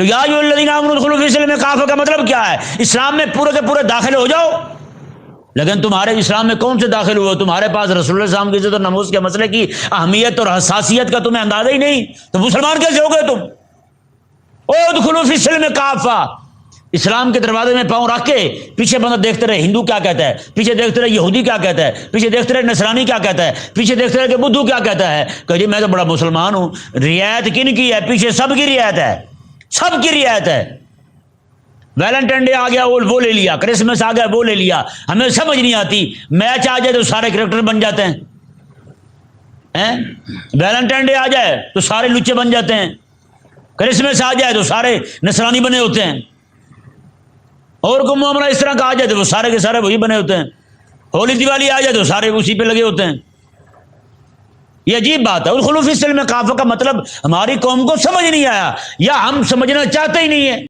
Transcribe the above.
تو یا ایھا الذین آمنوا ادخلوا فی السلم کافہ کا مطلب کیا ہے؟ اسلام میں پورے کے پورے داخل ہو جاؤ. لیکن تمہارے اسلام میں کون سے داخل ہوئے؟ تمہارے پاس رسول اللہ صلی اللہ علیہ وسلم کی عزت اور ناموس کے مسئلے کی اہمیت اور حساسیت کا تمہیں اندازہ ہی نہیں. تو مسلمان کیسے ہو گئے تم؟ ادخلوا فی السلم کافہ. اسلام کے دروازے میں پاؤں رکھ کے پیچھے بندہ دیکھتے رہے ہندو کیا کہتا ہے، پیچھے دیکھتے رہے یہودی کیا کہتا ہے، پیچھے دیکھتے رہے نصرانی کیا کہتا ہے، پیچھے دیکھتے رہے کہ بدھو کیا کہتا ہے. کہ جی میں تو بڑا مسلمان ہوں. رعایت کن کی ہے؟ پیچھے سب کی رعایت ہے، سب کی رعایت ہے. ویلنٹائن ڈے آ گیا وہ لے لیا، کرسمس آ گیا وہ لے لیا. ہمیں سمجھ نہیں آتی، میچ آ جائے تو سارے کرکٹر بن جاتے ہیں. ویلنٹائن ڈے آ جائے تو سارے لچے بن جاتے ہیں، کرسمس آ جائے تو سارے نصرانی بنے ہوتے ہیں، اور کوئی معاملہ اس طرح کا آ جائے تو وہ سارے کے سارے وہی بنے ہوتے ہیں. ہولی دیوالی آ جائے تو سارے اسی پہ لگے ہوتے ہیں. یہ عجیب بات ہے. ادخلوا فی السلم کافہ کا مطلب ہماری قوم کو سمجھ نہیں آیا، یا ہم سمجھنا چاہتے ہی نہیں ہے.